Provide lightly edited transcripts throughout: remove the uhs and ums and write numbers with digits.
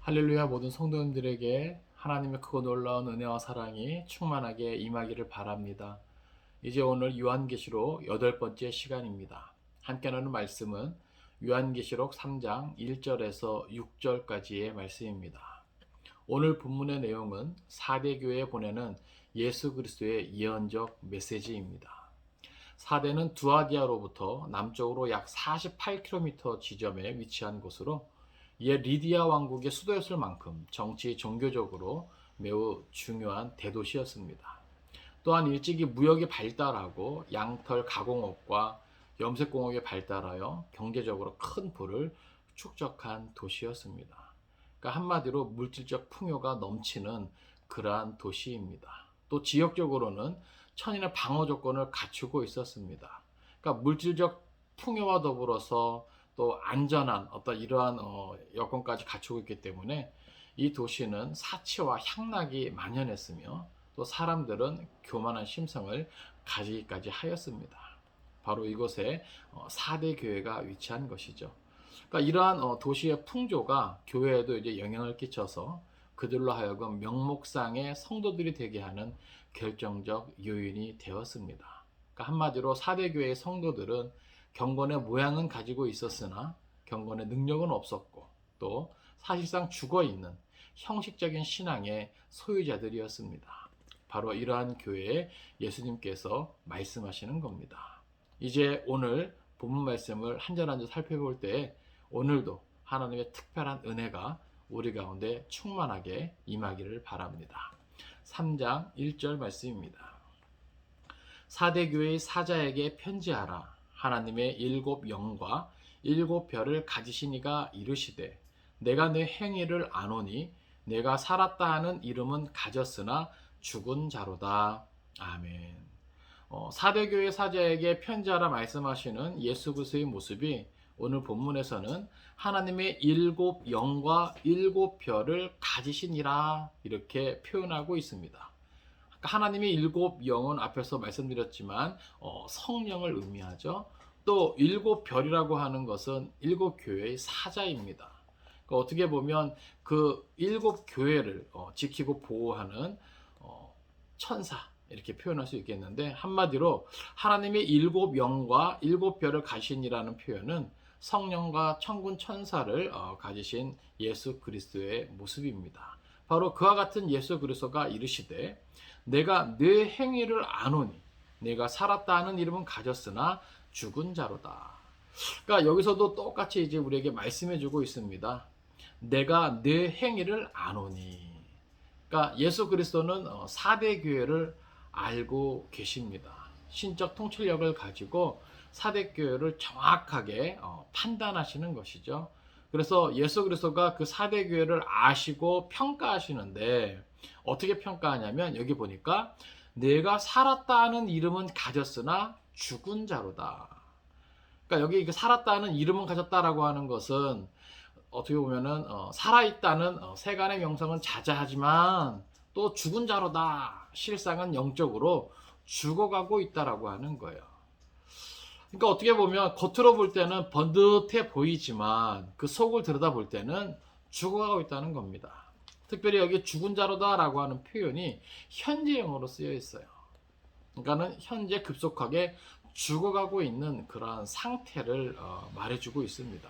할렐루야. 모든 성도님들에게 하나님의 크고 놀라운 은혜와 사랑이 충만하게 임하기를 바랍니다. 이제 오늘 요한계시록 8번째 시간입니다. 함께 나누는 말씀은 요한계시록 3장 1절에서 6절까지의 말씀입니다. 오늘 본문의 내용은 4대 교회에 보내는 예수 그리스도의 예언적 메시지입니다. 4대는 두아디아로부터 남쪽으로 약 48km 지점에 위치한 곳으로 옛 리디아 왕국의 수도였을 만큼 정치, 종교적으로 매우 중요한 대도시였습니다. 또한 일찍이 무역이 발달하고 양털 가공업과 염색공업이 발달하여 경제적으로 큰 부를 축적한 도시였습니다. 그러니까 한마디로 물질적 풍요가 넘치는 그러한 도시입니다. 또 지역적으로는 천인의 방어 조건을 갖추고 있었습니다. 그러니까 물질적 풍요와 더불어서 또 안전한 어떤 이러한 여건까지 갖추고 있기 때문에 이 도시는 사치와 향락이 만연했으며 또 사람들은 교만한 심성을 가지기까지 하였습니다. 바로 이곳에 4대 교회가 위치한 것이죠. 그러니까 이러한 도시의 풍조가 교회에도 이제 영향을 끼쳐서 그들로 하여금 명목상의 성도들이 되게 하는 결정적 요인이 되었습니다. 그러니까 한마디로 4대 교회의 성도들은 경건의 모양은 가지고 있었으나 경건의 능력은 없었고 또 사실상 죽어있는 형식적인 신앙의 소유자들이었습니다. 바로 이러한 교회에 예수님께서 말씀하시는 겁니다. 이제 오늘 본문 말씀을 한 절 한 절 살펴볼 때 오늘도 하나님의 특별한 은혜가 우리 가운데 충만하게 임하기를 바랍니다. 3장 1절 말씀입니다. 4대 교회의 사자에게 편지하라. 하나님의 7 영과 7 별을 가지신 이가 이르시되 내가 내 행위를 아노니 내가 살았다 하는 이름은 가졌으나 죽은 자로다. 아멘. 4대 교회 사자에게 편지하라 말씀하시는 예수 그리스도의 모습이 오늘 본문에서는 하나님의 7 영과 7 별을 가지시니라 이렇게 표현하고 있습니다. 하나님의 7 영은 앞에서 말씀드렸지만 성령을 의미하죠. 또 7 별이라고 하는 것은 7 교회의 사자입니다. 그러니까 어떻게 보면 그 7 교회를 지키고 보호하는 천사 이렇게 표현할 수 있겠는데 한마디로 하나님의 7 영과 7 별을 가신이라는 표현은 성령과 천군 천사를 가지신 예수 그리스도의 모습입니다. 바로 그와 같은 예수 그리스도가 이르시되 내가 내 행위를 아노니 내가 살았다 하는 이름은 가졌으나 죽은 자로다. 그러니까 여기서도 똑같이 이제 우리에게 말씀해 주고 있습니다. 내가 내 행위를 아노니. 그러니까 예수 그리스도는 4대 교회를 알고 계십니다. 신적 통찰력을 가지고 4대 교회를 정확하게 판단하시는 것이죠. 그래서 예수 그리스도가 그 4대 교회를 아시고 평가하시는데 어떻게 평가하냐면 여기 보니까 내가 살았다는 이름은 가졌으나 죽은 자로다. 그러니까 여기 살았다는 이름은 가졌다라고 하는 것은 어떻게 보면은 살아있다는 세간의 명성은 자자하지만 또 죽은 자로다. 실상은 영적으로 죽어가고 있다라고 하는 거예요. 그러니까 어떻게 보면 겉으로 볼 때는 번듯해 보이지만 그 속을 들여다볼 때는 죽어가고 있다는 겁니다. 특별히 여기 죽은 자로다라고 하는 표현이 현재형으로 쓰여 있어요. 그러니까는 현재 급속하게 죽어가고 있는 그러한 상태를 말해주고 있습니다.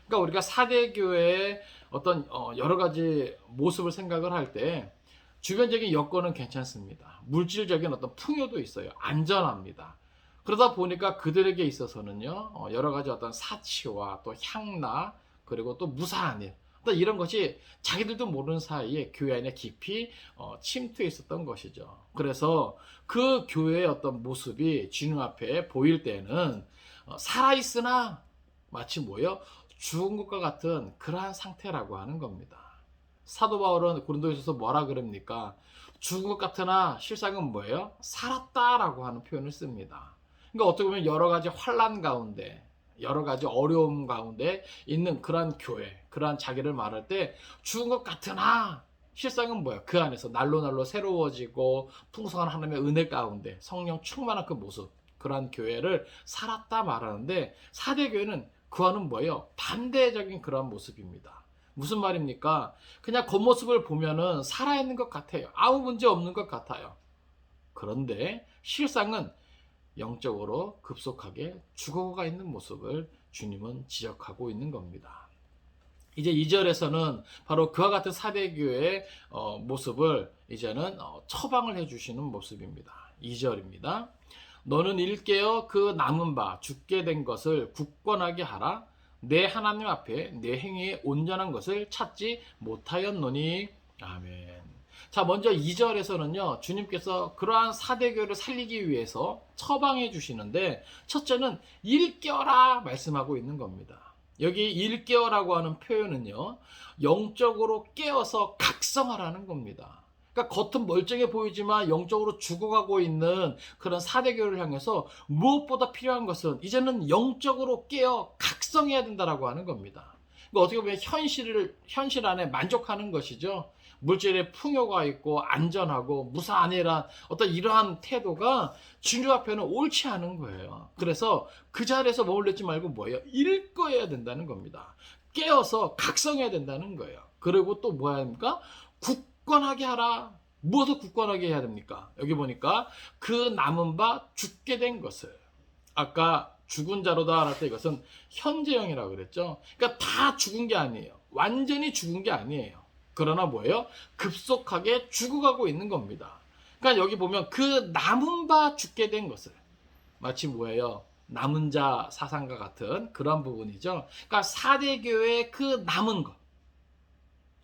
그러니까 우리가 4대 교회의 어떤 여러 가지 모습을 생각을 할 때 주변적인 여건은 괜찮습니다. 물질적인 어떤 풍요도 있어요. 안전합니다. 그러다 보니까 그들에게 있어서는요 여러 가지 어떤 사치와 또 향락 그리고 또 무사한 일 이런 것이 자기들도 모르는 사이에 교회 안에 깊이 침투해 있었던 것이죠. 그래서 그 교회의 어떤 모습이 주님 앞에 보일 때는 살아있으나 마치 뭐예요? 죽은 것과 같은 그러한 상태라고 하는 겁니다. 사도 바울은 고린도에서 뭐라 그럽니까? 죽은 것 같으나 실상은 뭐예요? 살았다라고 하는 표현을 씁니다. 그러니까 어떻게 보면 여러 가지 환난 가운데 여러 가지 어려움 가운데 있는 그러한 교회, 그러한 자기를 말할 때 죽은 것 같으나 실상은 뭐야? 그 안에서 날로 새로워지고 풍성한 하나님의 은혜 가운데 성령 충만한 그 모습, 그러한 교회를 살았다 말하는데 4대 교회는 그와는 뭐예요? 반대적인 그러한 모습입니다. 무슨 말입니까? 그냥 겉모습을 보면은 살아있는 것 같아요. 아무 문제 없는 것 같아요. 그런데 실상은 영적으로 급속하게 죽어가 있는 모습을 주님은 지적하고 있는 겁니다. 이제 2절에서는 바로 그와 같은 사대교회의 모습을 이제는 처방을 해주시는 모습입니다. 2절입니다. 너는 일깨어 그 남은 바 죽게 된 것을 굳건하게 하라. 내 하나님 앞에 내 행위에 온전한 것을 찾지 못하였노니. 아멘. 자, 먼저 2절에서는요, 주님께서 그러한 사대교를 살리기 위해서 처방해 주시는데, 첫째는 일깨어라 말씀하고 있는 겁니다. 여기 일깨어라고 하는 표현은요, 영적으로 깨어서 각성하라는 겁니다. 그러니까 겉은 멀쩡해 보이지만 영적으로 죽어가고 있는 그런 사대교를 향해서 무엇보다 필요한 것은 이제는 영적으로 깨어 각성해야 된다라고 하는 겁니다. 그러니까 어떻게 보면 현실 안에 만족하는 것이죠. 물질의 풍요가 있고 안전하고 무사안일한 어떤 이러한 태도가 주님 앞에는 옳지 않은 거예요. 그래서 그 자리에서 머물렀지 말고 뭐예요? 일꺼야 된다는 겁니다. 깨어서 각성해야 된다는 거예요. 그리고 또 뭐야 합니까? 굳건하게 하라. 무엇을 굳건하게 해야 됩니까? 여기 보니까 그 남은 바 죽게 된 것을, 아까 죽은 자로다 할 때 이것은 현재형이라고 그랬죠. 그러니까 다 죽은 게 아니에요. 완전히 죽은 게 아니에요. 그러나 뭐예요? 급속하게 죽어가고 있는 겁니다. 그러니까 여기 보면 그 남은 바 죽게 된 것을, 마치 뭐예요? 남은 자 사상과 같은 그런 부분이죠. 그러니까 사대교회의 그 남은 것,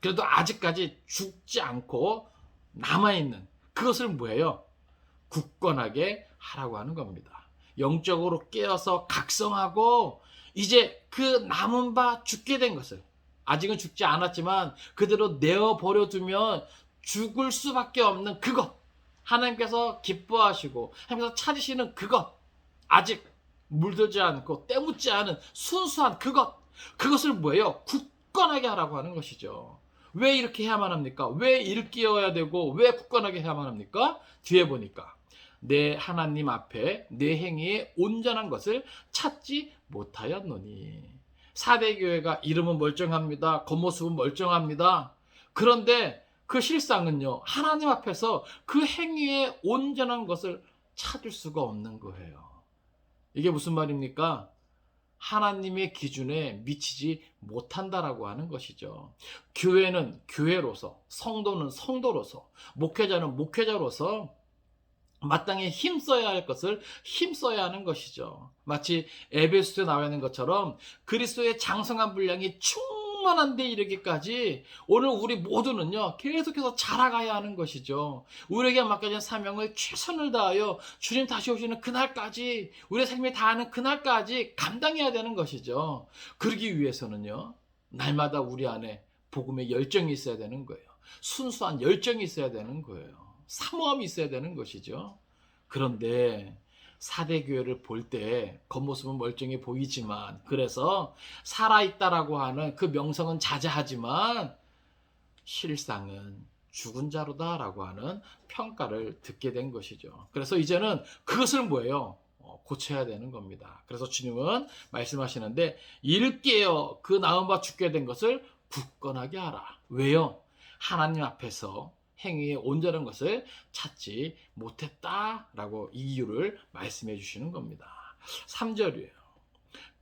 그래도 아직까지 죽지 않고 남아있는 그것을 뭐예요? 굳건하게 하라고 하는 겁니다. 영적으로 깨어서 각성하고 이제 그 남은 바 죽게 된 것을, 아직은 죽지 않았지만 그대로 내어버려 두면 죽을 수밖에 없는 그것, 하나님께서 기뻐하시고 하나님께서 찾으시는 그것, 아직 물들지 않고 때묻지 않은 순수한 그것을 뭐예요? 굳건하게 하라고 하는 것이죠. 왜 이렇게 해야만 합니까? 왜 일깨워야 되고 왜 굳건하게 해야만 합니까? 뒤에 보니까 내 하나님 앞에 내 행위에 온전한 것을 찾지 못하였노니. 사대교회가 이름은 멀쩡합니다. 겉모습은 멀쩡합니다. 그런데 그 실상은요, 하나님 앞에서 그 행위에 온전한 것을 찾을 수가 없는 거예요. 이게 무슨 말입니까? 하나님의 기준에 미치지 못한다라고 하는 것이죠. 교회는 교회로서, 성도는 성도로서, 목회자는 목회자로서 마땅히 힘써야 할 것을 힘써야 하는 것이죠. 마치 에베소서에 나와 있는 것처럼 그리스도의 장성한 분량이 충만한 데 이르기까지 오늘 우리 모두는요, 계속해서 자라가야 하는 것이죠. 우리에게 맡겨진 사명을 최선을 다하여 주님 다시 오시는 그날까지, 우리의 삶이 다하는 그날까지 감당해야 되는 것이죠. 그러기 위해서는요, 날마다 우리 안에 복음의 열정이 있어야 되는 거예요. 순수한 열정이 있어야 되는 거예요. 사모함이 있어야 되는 것이죠. 그런데 사대교회를 볼 때 겉모습은 멀쩡해 보이지만, 그래서 살아있다라고 하는 그 명성은 자자하지만 실상은 죽은 자로다라고 하는 평가를 듣게 된 것이죠. 그래서 이제는 그것을 뭐예요? 고쳐야 되는 겁니다. 그래서 주님은 말씀하시는데, 일깨어 그 나은 바 죽게 된 것을 굳건하게 하라. 왜요? 하나님 앞에서 행위에 온전한 것을 찾지 못했다라고 이유를 말씀해 주시는 겁니다. 3절이에요.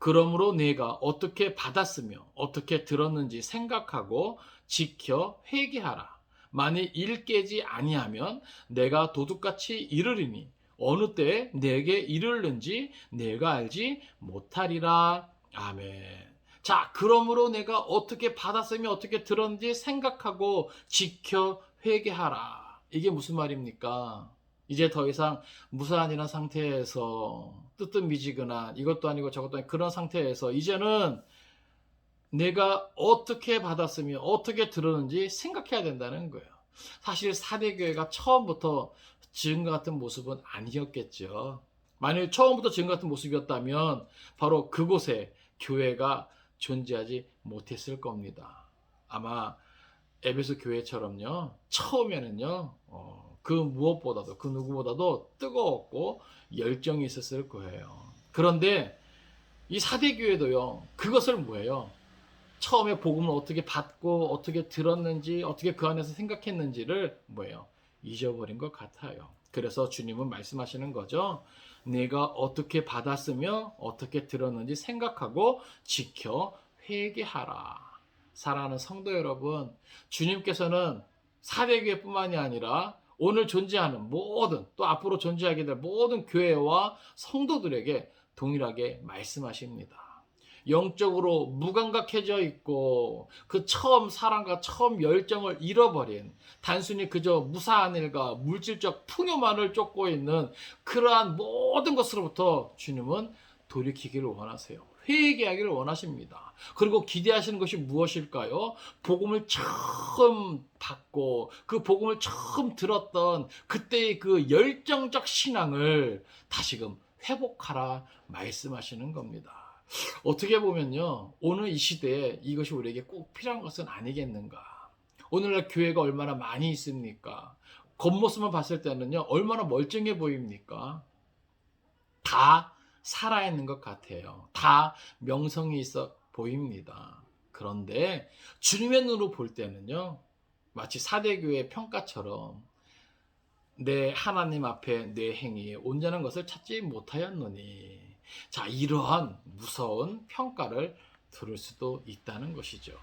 그러므로 내가 어떻게 받았으며 어떻게 들었는지 생각하고 지켜 회개하라. 만일 일깨지 아니하면 내가 도둑같이 이르리니 어느 때에 내게 이르는지 내가 알지 못하리라. 아멘. 자, 그러므로 내가 어떻게 받았으며 어떻게 들었는지 생각하고 지켜 회개하라. 이게 무슨 말입니까? 이제 더 이상 무사안이란 상태에서 뜨뜻미지근한 이것도 아니고 저것도 아니고 그런 상태에서 이제는 내가 어떻게 받았으며 어떻게 들었는지 생각해야 된다는 거예요. 사실 사대교회가 처음부터 지금 같은 모습은 아니었겠죠. 만일 처음부터 지금 같은 모습이었다면 바로 그곳에 교회가 존재하지 못했을 겁니다. 아마 에베소 교회처럼요, 처음에는요, 그 무엇보다도, 그 누구보다도 뜨거웠고 열정이 있었을 거예요. 그런데 이 사대교회도요, 그것을 뭐예요? 처음에 복음을 어떻게 받고 어떻게 들었는지 어떻게 그 안에서 생각했는지를 잊어버린 것 같아요. 그래서 주님은 말씀하시는 거죠. 내가 어떻게 받았으며 어떻게 들었는지 생각하고 지켜 회개하라. 사랑하는 성도 여러분, 주님께서는 사대교회뿐만이 아니라 오늘 존재하는 모든, 또 앞으로 존재하게 될 모든 교회와 성도들에게 동일하게 말씀하십니다. 영적으로 무감각해져 있고 그 처음 사랑과 처음 열정을 잃어버린, 단순히 그저 무사한 일과 물질적 풍요만을 쫓고 있는 그러한 모든 것으로부터 주님은 돌이키기를 원하세요. 회개하기를 원하십니다. 그리고 기대하시는 것이 무엇일까요? 복음을 처음 받고 그 복음을 처음 들었던 그때의 그 열정적 신앙을 다시금 회복하라 말씀하시는 겁니다. 어떻게 보면요, 오늘 이 시대에 이것이 우리에게 꼭 필요한 것은 아니겠는가. 오늘날 교회가 얼마나 많이 있습니까? 겉모습만 봤을 때는요, 얼마나 멀쩡해 보입니까? 다 살아있는 것 같아요. 다 명성이 있어 보입니다. 그런데 주님의 눈으로 볼 때는요, 마치 사대교회 평가처럼 내 하나님 앞에 내 행위에 온전한 것을 찾지 못하였노니, 자, 이러한 무서운 평가를 들을 수도 있다는 것이죠.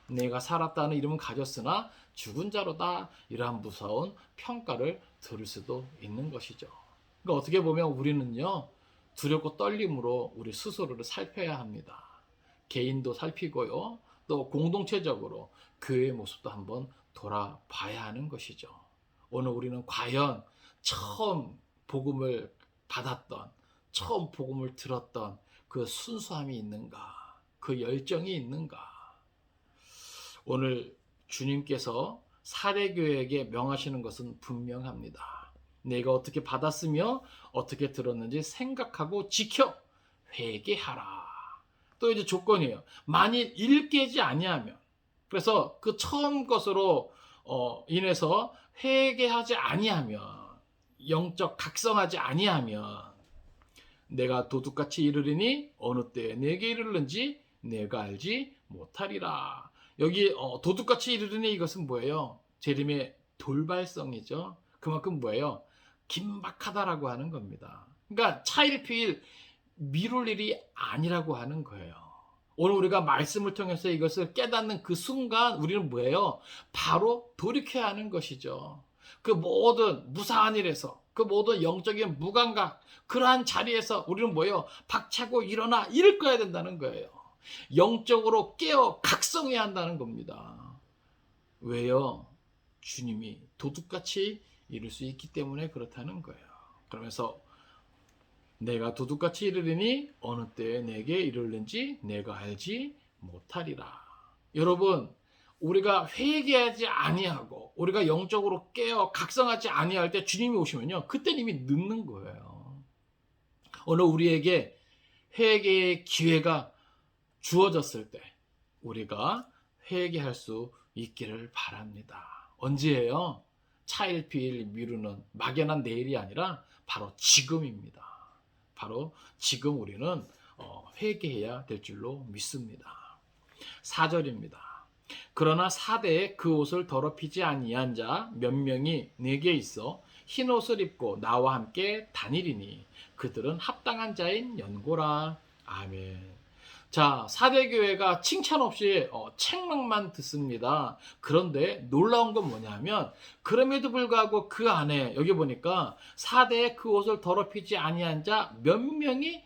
내가 살았다는 이름은 가졌으나 죽은 자로다, 이러한 무서운 평가를 들을 수도 있는 것이죠. 그러니까 어떻게 보면 우리는요, 두렵고 떨림으로 우리 스스로를 살펴야 합니다. 개인도 살피고요, 또 공동체적으로 교회의 모습도 한번 돌아봐야 하는 것이죠. 오늘 우리는 과연 처음 복음을 받았던, 처음 복음을 들었던 그 순수함이 있는가, 그 열정이 있는가. 오늘 주님께서 사대교회에게 명하시는 것은 분명합니다. 내가 어떻게 받았으며 어떻게 들었는지 생각하고 지켜 회개하라. 또 이제 조건이에요. 만일 일깨지 아니하면, 그래서 그 처음 것으로 인해서 회개하지 아니하면, 영적 각성하지 아니하면 내가 도둑같이 이르리니 어느 때에 내게 이르는지 내가 알지 못하리라. 여기 도둑같이 이르리니 이것은 뭐예요? 재림의 돌발성이죠. 그만큼 뭐예요? 긴박하다라고 하는 겁니다. 그러니까 차일피일 미룰 일이 아니라고 하는 거예요. 오늘 우리가 말씀을 통해서 이것을 깨닫는 그 순간 우리는 뭐예요? 바로 돌이켜야 하는 것이죠. 그 모든 무사한 일에서, 그 모든 영적인 무감각, 그러한 자리에서 우리는 뭐예요? 박차고 일어나 일어나야 된다는 거예요. 영적으로 깨어 각성해야 한다는 겁니다. 왜요? 주님이 도둑같이 이룰 수 있기 때문에 그렇다는 거예요. 그러면서 내가 도둑같이 이르리니 어느 때에 내게 이르는지 내가 알지 못하리라. 여러분, 우리가 회개하지 아니하고 우리가 영적으로 깨어 각성하지 아니할 때 주님이 오시면요, 그때는 이미 늦는 거예요. 오늘 우리에게 회개의 기회가 주어졌을 때 우리가 회개할 수 있기를 바랍니다. 언제예요? 차일피일 미루는 막연한 내일이 아니라 바로 지금입니다. 바로 지금 우리는 회개해야 될 줄로 믿습니다. 4절입니다. 그러나 사대에 그 옷을 더럽히지 아니한 자 몇 명이 내게 있어 흰 옷을 입고 나와 함께 다니리니 그들은 합당한 자인 연고라. 아멘. 자, 사대교회가 칭찬 없이 책망만 듣습니다. 그런데 놀라운 건 뭐냐면, 그럼에도 불구하고 그 안에 여기 보니까 사대에 그 옷을 더럽히지 아니한 자 몇 명이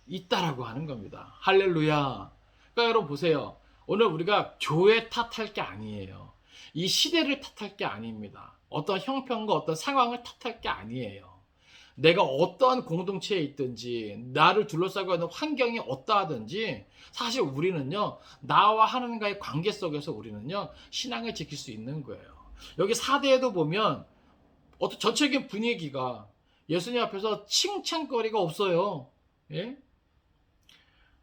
있다라고 하는 겁니다. 할렐루야. 그러니까 여러분 보세요. 오늘 우리가 교회 탓할 게 아니에요. 이 시대를 탓할 게 아닙니다. 어떤 형편과 어떤 상황을 탓할 게 아니에요. 내가 어떠한 공동체에 있든지 나를 둘러싸고 있는 환경이 어떠하든지 사실 우리는요, 나와 하나님과의 관계 속에서 우리는요 신앙을 지킬 수 있는 거예요. 여기 4대에도 보면 어떤 전체적인 분위기가 예수님 앞에서 칭찬거리가 없어요. 예?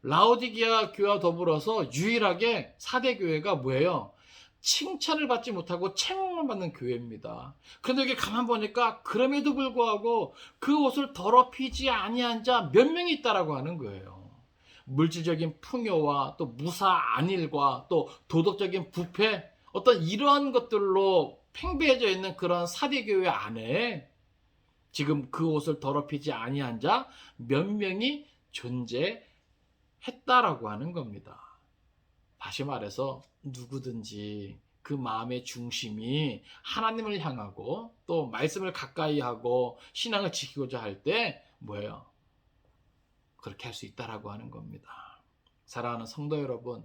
라오디게아 교회와 더불어서 유일하게 4대 교회가 뭐예요? 칭찬을 받지 못하고 책망을 받는 교회입니다. 그런데 여기 가만 보니까 그럼에도 불구하고 그 옷을 더럽히지 아니한 자 몇 명이 있다라고 하는 거예요. 물질적인 풍요와 또 무사 안일과 또 도덕적인 부패, 어떤 이러한 것들로 팽배해져 있는 그런 사대교회 안에 지금 그 옷을 더럽히지 아니한 자 몇 명이 존재했다라고 하는 겁니다. 다시 말해서 누구든지 그 마음의 중심이 하나님을 향하고 또 말씀을 가까이 하고 신앙을 지키고자 할 때 뭐예요? 그렇게 할 수 있다라고 하는 겁니다. 사랑하는 성도 여러분,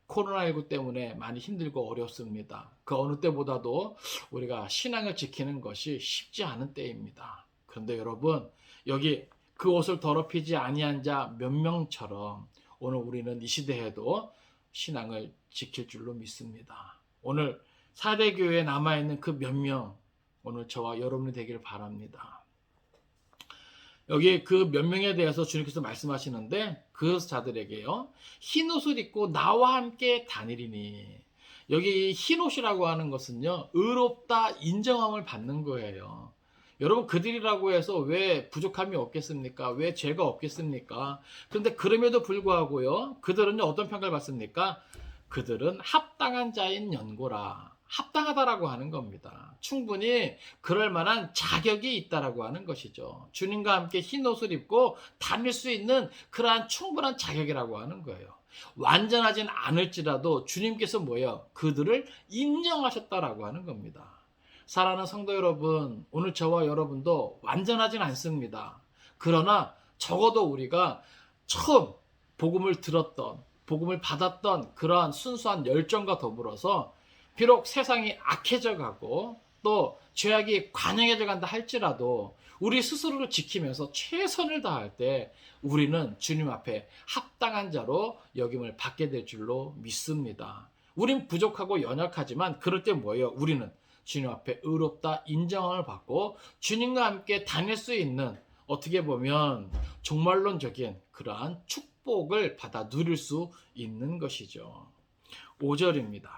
코로나19 때문에 많이 힘들고 어렵습니다. 그 어느 때보다도 우리가 신앙을 지키는 것이 쉽지 않은 때입니다. 그런데 여러분, 여기 그 옷을 더럽히지 아니한 자 몇 명처럼 오늘 우리는 이 시대에도 신앙을 지킬 줄로 믿습니다. 오늘 사대교회에 남아있는 그 몇 명, 오늘 저와 여러분이 되기를 바랍니다. 여기 그 몇 명에 대해서 주님께서 말씀하시는데 그 자들에게요, 흰 옷을 입고 나와 함께 다니리니, 여기 흰 옷이라고 하는 것은요, 의롭다 인정함을 받는 거예요. 여러분, 그들이라고 해서 왜 부족함이 없겠습니까? 왜 죄가 없겠습니까? 그런데 그럼에도 불구하고요, 그들은요, 어떤 평가를 받습니까? 그들은 합당한 자인 연고라. 합당하다라고 하는 겁니다. 충분히 그럴 만한 자격이 있다라고 하는 것이죠. 주님과 함께 흰 옷을 입고 다닐 수 있는 그러한 충분한 자격이라고 하는 거예요. 완전하진 않을지라도 주님께서 뭐예요? 그들을 인정하셨다라고 하는 겁니다. 사랑하는 성도 여러분, 오늘 저와 여러분도 완전하진 않습니다. 그러나 적어도 우리가 처음 복음을 들었던, 복음을 받았던 그러한 순수한 열정과 더불어서 비록 세상이 악해져 가고 또 죄악이 관영해져 간다 할지라도 우리 스스로를 지키면서 최선을 다할 때 우리는 주님 앞에 합당한 자로 여김을 받게 될 줄로 믿습니다. 우린 부족하고 연약하지만 그럴 때 뭐예요? 우리는 주님 앞에 의롭다 인정을 받고 주님과 함께 다닐 수 있는, 어떻게 보면 종말론적인 그러한 축복을 받아 누릴 수 있는 것이죠. 5절입니다.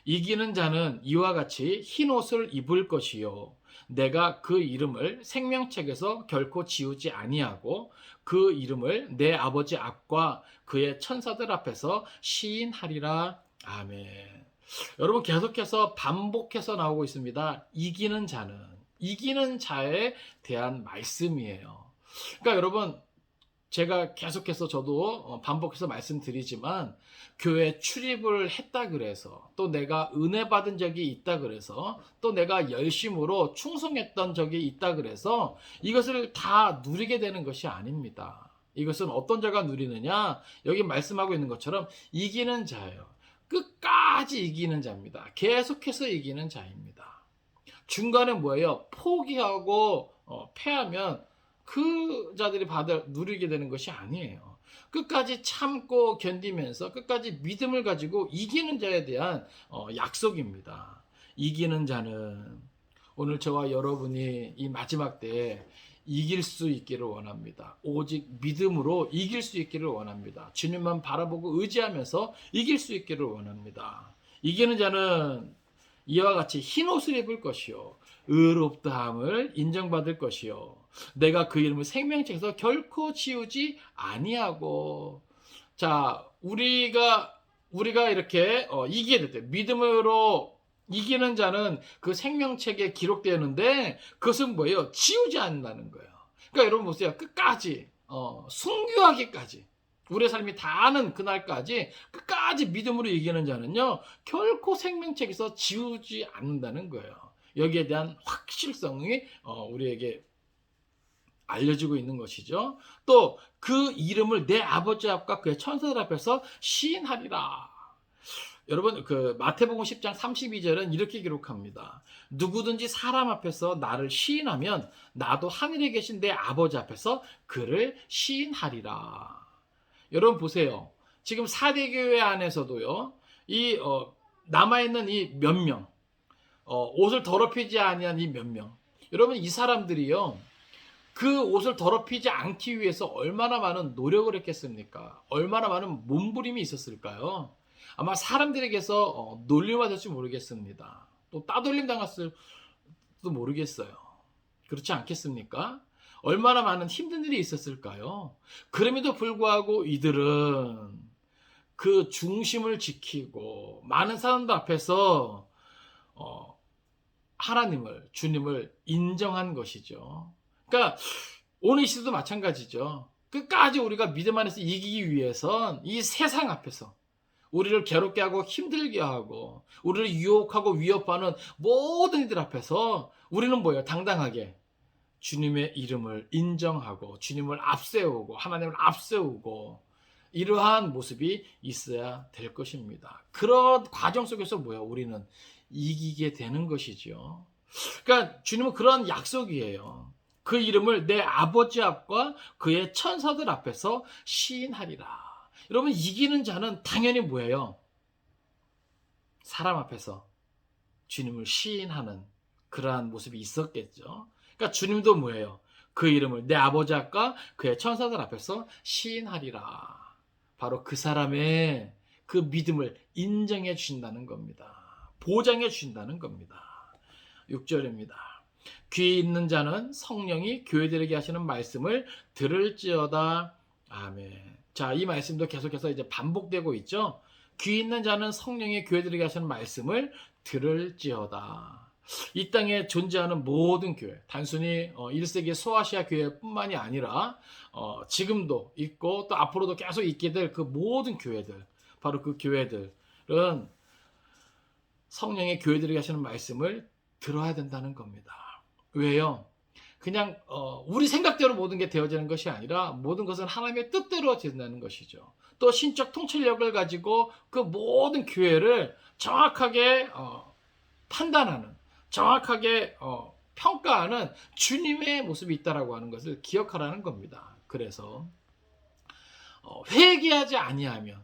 이기는 자는 이와 같이 흰 옷을 입을 것이요, 내가 그 이름을 생명책에서 결코 지우지 아니하고 그 이름을 내 아버지 앞과 그의 천사들 앞에서 시인하리라. 아멘. 여러분, 계속해서 반복해서 나오고 있습니다. 이기는 자는, 이기는 자에 대한 말씀이에요. 그러니까 여러분, 제가 계속해서 저도 반복해서 말씀드리지만 교회 출입을 했다 그래서, 또 내가 은혜 받은 적이 있다 그래서, 또 내가 열심으로 충성했던 적이 있다 그래서 이것을 다 누리게 되는 것이 아닙니다. 이것은 어떤 자가 누리느냐? 여기 말씀하고 있는 것처럼 이기는 자예요. 끝까지 이기는 자입니다. 계속해서 이기는 자입니다. 중간에 뭐예요? 포기하고 패하면 그 자들이 누리게 되는 것이 아니에요. 끝까지 참고 견디면서 끝까지 믿음을 가지고 이기는 자에 대한 약속입니다. 이기는 자는 오늘 저와 여러분이 이 마지막 때에 이길 수 있기를 원합니다. 오직 믿음으로 이길 수 있기를 원합니다. 주님만 바라보고 의지하면서 이길 수 있기를 원합니다. 이기는 자는 이와 같이 흰 옷을 입을 것이요, 의롭다함을 인정받을 것이요, 내가 그 이름을 생명책에서 결코 지우지 아니하고. 자, 우리가 이렇게 이기게 될 때, 믿음으로 이기는 자는 그 생명책에 기록되는데 그것은 뭐예요? 지우지 않는다는 거예요. 그러니까 여러분 보세요. 끝까지 순교하기까지, 우리의 삶이 다하는 그날까지 끝까지 믿음으로 이기는 자는요, 결코 생명책에서 지우지 않는다는 거예요. 여기에 대한 확실성이 우리에게 알려지고 있는 것이죠. 또 그 이름을 내 아버지 앞과 그의 천사들 앞에서 시인하리라. 여러분, 그 마태복음 10장 32절은 이렇게 기록합니다. 누구든지 사람 앞에서 나를 시인하면 나도 하늘에 계신 내 아버지 앞에서 그를 시인하리라. 여러분 보세요. 지금 사대교회 안에서도요, 이 남아있는 이 몇 명, 옷을 더럽히지 아니한 이 몇 명, 여러분 이 사람들이요, 그 옷을 더럽히지 않기 위해서 얼마나 많은 노력을 했겠습니까? 얼마나 많은 몸부림이 있었을까요? 아마 사람들에게서 놀림받을지 모르겠습니다. 또 따돌림 당했을지도 모르겠어요. 그렇지 않겠습니까? 얼마나 많은 힘든 일이 있었을까요? 그럼에도 불구하고 이들은 그 중심을 지키고 많은 사람들 앞에서 어, 하나님을, 주님을 인정한 것이죠. 그러니까 오늘 이 시대도 마찬가지죠. 끝까지 우리가 믿음 안에서 이기기 위해선 이 세상 앞에서 우리를 괴롭게 하고 힘들게 하고 우리를 유혹하고 위협하는 모든 이들 앞에서 우리는 뭐예요? 당당하게 주님의 이름을 인정하고 주님을 앞세우고 하나님을 앞세우고 이러한 모습이 있어야 될 것입니다. 그런 과정 속에서 뭐야? 우리는 이기게 되는 것이죠. 그러니까 주님은 그런 약속이에요. 그 이름을 내 아버지 앞과 그의 천사들 앞에서 시인하리라. 여러분, 이기는 자는 당연히 뭐예요? 사람 앞에서 주님을 시인하는 그러한 모습이 있었겠죠. 그러니까 주님도 뭐예요? 그 이름을 내 아버지 앞과 그의 천사들 앞에서 시인하리라. 바로 그 사람의 그 믿음을 인정해 주신다는 겁니다. 보장해 주신다는 겁니다. 6절입니다. 귀 있는 자는 성령이 교회들에게 하시는 말씀을 들을지어다. 아멘. 자, 이 말씀도 계속해서 이제 반복되고 있죠. 귀 있는 자는 성령이 교회들에게 하시는 말씀을 들을지어다. 이 땅에 존재하는 모든 교회, 단순히 1세기 소아시아 교회뿐만이 아니라 지금도 있고 또 앞으로도 계속 있게 될 그 모든 교회들, 바로 그 교회들은 성령의 교회들에게 하시는 말씀을 들어야 된다는 겁니다. 왜요? 그냥 우리 생각대로 모든 게 되어지는 것이 아니라 모든 것은 하나님의 뜻대로 된다는 것이죠. 또 신적 통찰력을 가지고 그 모든 교회를 정확하게 판단하는, 정확하게 평가하는 주님의 모습이 있다라고 하는 것을 기억하라는 겁니다. 그래서 회개하지 아니하면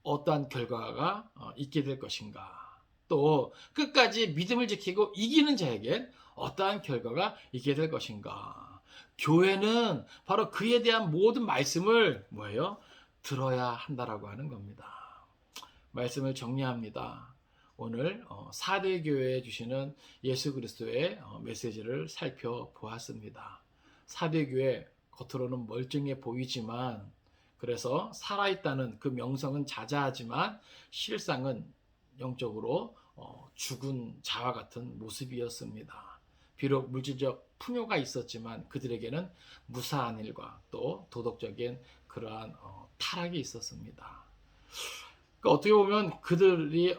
어떠한 결과가 있게 될 것인가? 또 끝까지 믿음을 지키고 이기는 자에겐 어떠한 결과가 있게 될 것인가? 교회는 바로 그에 대한 모든 말씀을 뭐예요? 들어야 한다라고 하는 겁니다. 말씀을 정리합니다. 오늘 4대 교회에 주시는 예수 그리스도의 메시지를 살펴보았습니다. 4대 교회 겉으로는 멀쩡해 보이지만 그래서 살아있다는 그 명성은 자자하지만 실상은 영적으로 죽은 자와 같은 모습이었습니다. 비록 물질적 풍요가 있었지만 그들에게는 무사한 일과 또 도덕적인 그러한 타락이 있었습니다. 그러니까 어떻게 보면 그들이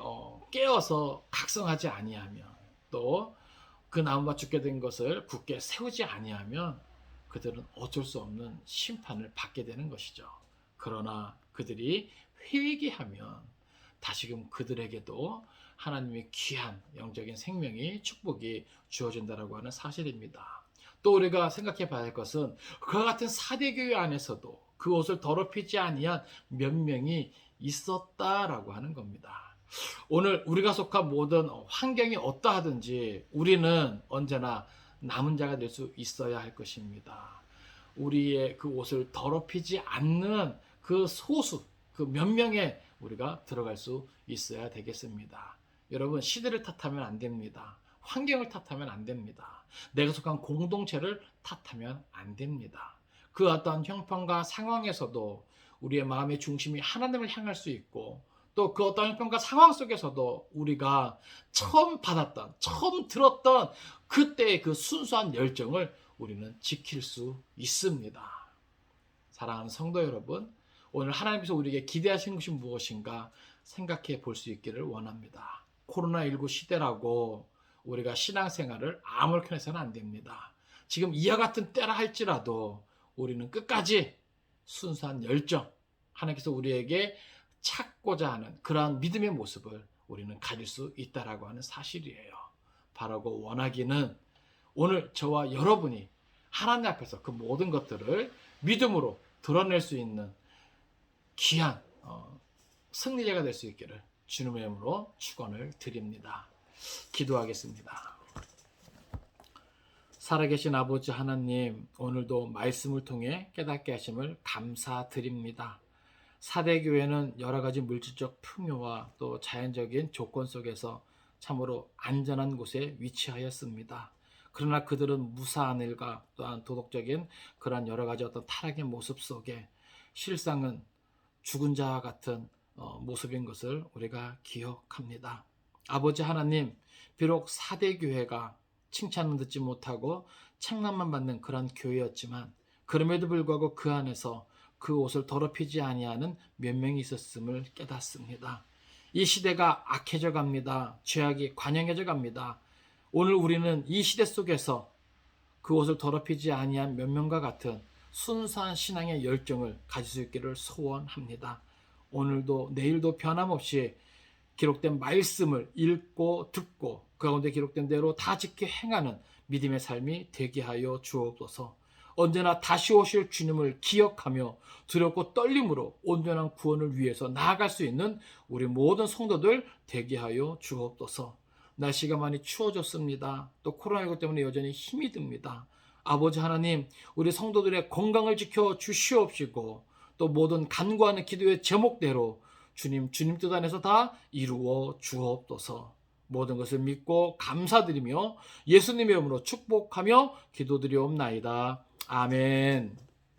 깨어서 각성하지 아니하면 또 그 나무가 죽게 된 것을 굳게 세우지 아니하면 그들은 어쩔 수 없는 심판을 받게 되는 것이죠. 그러나 그들이 회개하면 다시금 그들에게도 하나님의 귀한 영적인 생명이 축복이 주어진다라고 하는 사실입니다. 또 우리가 생각해 봐야 할 것은 그와 같은 사대교회 안에서도 그 옷을 더럽히지 아니한 몇 명이 있었다라고 하는 겁니다. 오늘 우리가 속한 모든 환경이 어떠하든지 우리는 언제나 남은 자가 될 수 있어야 할 것입니다. 우리의 그 옷을 더럽히지 않는 그 소수, 그 몇 명에 우리가 들어갈 수 있어야 되겠습니다. 여러분, 시대를 탓하면 안 됩니다. 환경을 탓하면 안 됩니다. 내가 속한 공동체를 탓하면 안 됩니다. 그 어떤 형편과 상황에서도 우리의 마음의 중심이 하나님을 향할 수 있고 또 그 어떤 형편과 상황 속에서도 우리가 처음 받았던, 처음 들었던 그때의 그 순수한 열정을 우리는 지킬 수 있습니다. 사랑하는 성도 여러분, 오늘 하나님께서 우리에게 기대하시는 것이 무엇인가 생각해 볼 수 있기를 원합니다. 코로나19 시대라고 우리가 신앙생활을 아무렇게나 해서는 안 됩니다. 지금 이와 같은 때라 할지라도 우리는 끝까지 순수한 열정, 하나님께서 우리에게 찾고자 하는 그러한 믿음의 모습을 우리는 가질 수 있다라고 하는 사실이에요. 바라고 원하기는 오늘 저와 여러분이 하나님 앞에서 그 모든 것들을 믿음으로 드러낼 수 있는 귀한 승리자가 될 수 있기를 주님의 이름으로 축원을 드립니다. 기도하겠습니다. 살아계신 아버지 하나님, 오늘도 말씀을 통해 깨닫게 하심을 감사드립니다. 사대교회는 여러 가지 물질적 풍요와 또 자연적인 조건 속에서 참으로 안전한 곳에 위치하였습니다. 그러나 그들은 무사한 일과 또한 도덕적인 그런 여러 가지 어떤 타락의 모습 속에 실상은 죽은 자와 같은 모습인 것을 우리가 기억합니다. 아버지 하나님, 비록 4대 교회가 칭찬을 듣지 못하고 책망만 받는 그런 교회였지만 그럼에도 불구하고 그 안에서 그 옷을 더럽히지 아니하는 몇 명이 있었음을 깨닫습니다. 이 시대가 악해져 갑니다. 죄악이 관영해져 갑니다. 오늘 우리는 이 시대 속에서 그 옷을 더럽히지 아니한 몇 명과 같은 순수한 신앙의 열정을 가질 수 있기를 소원합니다. 오늘도 내일도 변함없이 기록된 말씀을 읽고 듣고 그 가운데 기록된 대로 다 지켜 행하는 믿음의 삶이 되게 하여 주옵소서. 언제나 다시 오실 주님을 기억하며 두렵고 떨림으로 온전한 구원을 위해서 나아갈 수 있는 우리 모든 성도들 되게 하여 주옵소서. 날씨가 많이 추워졌습니다. 또 코로나19 때문에 여전히 힘이 듭니다. 아버지 하나님, 우리 성도들의 건강을 지켜 주시옵시고 또 모든 간구하는 기도의 제목대로 주님 뜻 안에서 다 이루어 주옵소서. 모든 것을 믿고 감사드리며 예수님의 이름으로 축복하며 기도드리옵나이다. 아멘.